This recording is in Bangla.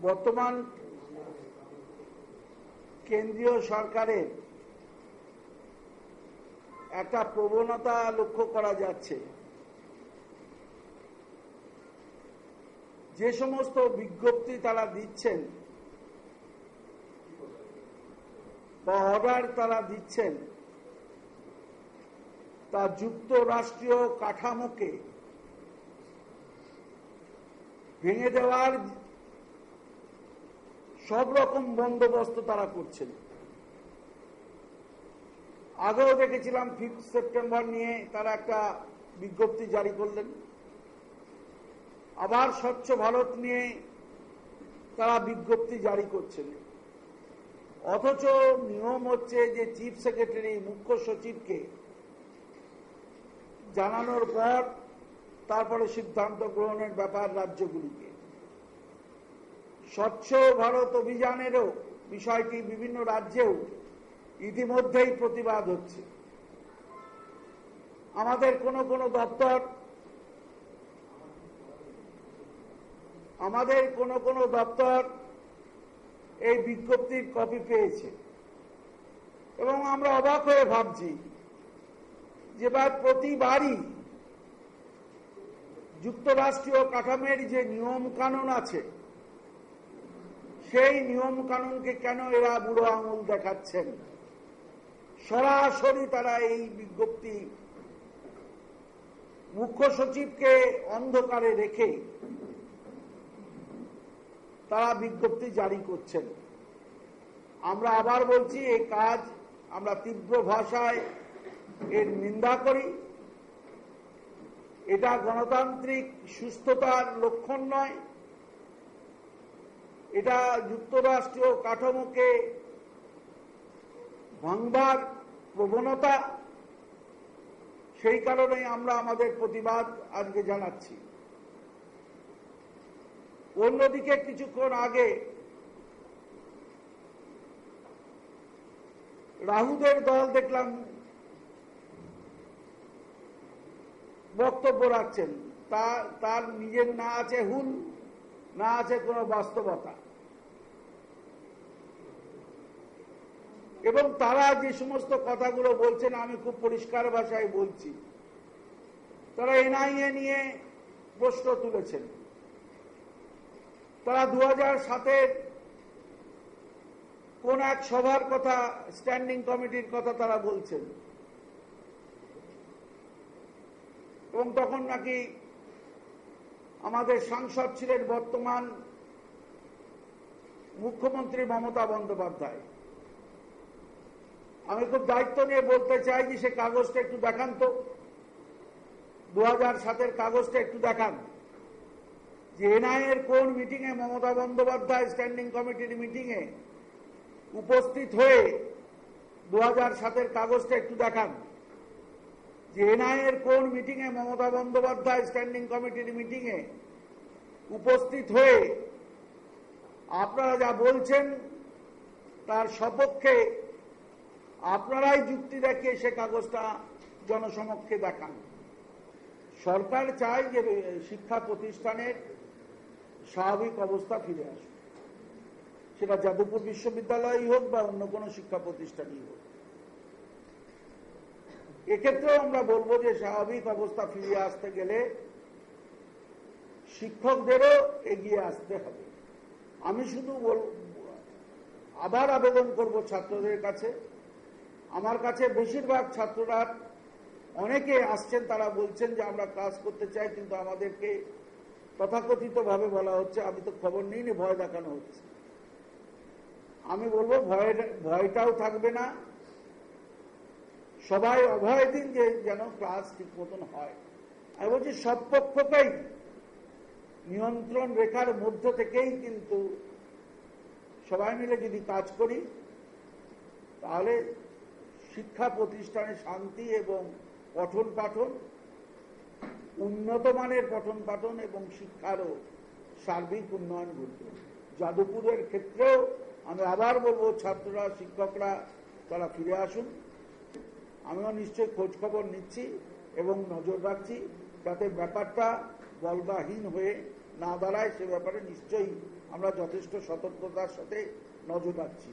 বর্তমান কেন্দ্রীয় সরকারের একটা প্রবণতা লক্ষ্য করা যাচ্ছে। যে সমস্ত বিজ্ঞপ্তি তারা দিচ্ছেন বা অর্ডার তারা দিচ্ছেন তা যুক্তরাষ্ট্রীয় কাঠামোকে ভেঙে দেওয়ার সব রকম বন্দোবস্ত তারা করছেন। আগেও দেখেছিলাম 5 সেপ্টেম্বর নিয়ে তারা একটা বিজ্ঞপ্তি জারি করলেন, আবার স্বচ্ছ ভারত নিয়ে তারা বিজ্ঞপ্তি জারি করছেন। অথচ নিয়ম হচ্ছে যে চিফ সেক্রেটারি মুখ্য সচিবকে জানানোর পর তারপরে সিদ্ধান্ত গ্রহণের ব্যাপার রাজ্যগুলিকে। স্বচ্ছ ভারত অভিযানেরও বিষয়টি বিভিন্ন রাজ্যেও ইতিমধ্যেই প্রতিবাদ হচ্ছে। আমাদের কোন দপ্তর এই বিজ্ঞপ্তির কপি পেয়েছে এবং আমরা অবাক হয়ে ভাবছি যে প্রতিবারই যুক্তরাষ্ট্রীয় কাঠামোর যে নিয়ম কানুন আছে সেই নিয়ম কানুনকে কেন এরা বুড়ো আঙুল দেখাচ্ছেন। সরাসরি তারা এই বিজ্ঞপ্তি মুখ্য সচিবকে অন্ধকারে রেখে তারা বিজ্ঞপ্তি জারি করছেন। আমরা আবার বলছি, এই কাজ আমরা তীব্র ভাষায় এর নিন্দা করি। এটা গণতান্ত্রিক সুস্থতার লক্ষণ নয়, এটা যুক্তরাষ্ট্রীয় কাঠামোকে ভাঙবার প্রবণতা। সেই কারণে আমরা আমাদের প্রতিবাদ আজকে জানাচ্ছি। অন্যদিকে কিছুক্ষণ আগে রাহুদের দল দেখলাম বক্তব্য রাখছেন, তার নিজের না আছে হুল, না আছে কোনো বাস্তবতা। এবং তারা যে সমস্ত কথাগুলো বলছেন আমি খুব পরিষ্কার ভাষায় বলছি, তারা এনআইএ নিয়ে প্রশ্ন তুলেছেন। তারা 2007-এর কোন এক সভার কথা, স্ট্যান্ডিং কমিটির কথা তারা বলছেন এবং তখন নাকি আমাদের সাংসদ ছিলেন বর্তমান মুখ্যমন্ত্রী মমতা বন্দ্যোপাধ্যায়। আমি খুব দায়িত্ব নিয়ে বলতে চাই যে সে কাগজটা একটু দেখান তো, 2007-এর কাগজটা একটু দেখান যে এনআইএর কোন মিটিংয়ে মমতা বন্দ্যোপাধ্যায় স্ট্যান্ডিং কমিটির মিটিংয়ে উপস্থিত হয়ে 2007-এর কাগজটা একটু দেখান যে এনআইএর কোন মিটিংয়ে মমতা বন্দ্যোপাধ্যায় স্ট্যান্ডিং কমিটির মিটিংয়ে উপস্থিত হয়ে আপনারা যা বলছেন তার সপক্ষে আপনারাই যুক্তি দেখিয়ে সে কাগজটা জনসমক্ষে দেখান। সরকার চায় যে শিক্ষা প্রতিষ্ঠানের স্বাভাবিক অবস্থা ফিরে আসুক, সেটা যাদবপুর বিশ্ববিদ্যালয়ই হোক বা অন্য কোনো শিক্ষা প্রতিষ্ঠানই হোক। এক্ষেত্রেও আমরা বলবো যে স্বাভাবিক অবস্থা ফিরিয়ে আসতে গেলে শিক্ষকদেরও এগিয়ে আসতে হবে। আমি শুধু আবার আবেদন করব ছাত্রদের কাছে। আমার কাছে বেশিরভাগ ছাত্ররা অনেকে আসছেন, তারা বলছেন যে আমরা ক্লাস করতে চাই কিন্তু আমাদেরকে তথাকথিত ভাবে বলা হচ্ছে, আমি তো খবর নিইনি, ভয় দেখানো হচ্ছে। আমি বলবো ভয়টাও থাকবে না, সবাই অভয় দিন যে যেন ক্লাস ঠিক মতন হয়। আমি বলছি সব পক্ষকেই নিয়ন্ত্রণ রেখার মধ্য থেকেই কিন্তু সবাই মিলে যদি কাজ করি তাহলে শিক্ষা প্রতিষ্ঠানে শান্তি এবং পঠন পাঠন, উন্নত মানের পঠন পাঠন এবং শিক্ষারও সার্বিক উন্নয়ন ঘটবে। যাদবপুরের ক্ষেত্রেও আমি আবার বলবো, ছাত্ররা শিক্ষকরা তারা ফিরে আসুন। আমিও নিশ্চয়ই খোঁজ খবর নিচ্ছি এবং নজর রাখছি যাতে ব্যাপারটা বলগাহীন হয়ে না দাঁড়ায় সে ব্যাপারে নিশ্চয়ই আমরা যথেষ্ট সতর্কতার সাথে নজর রাখছি।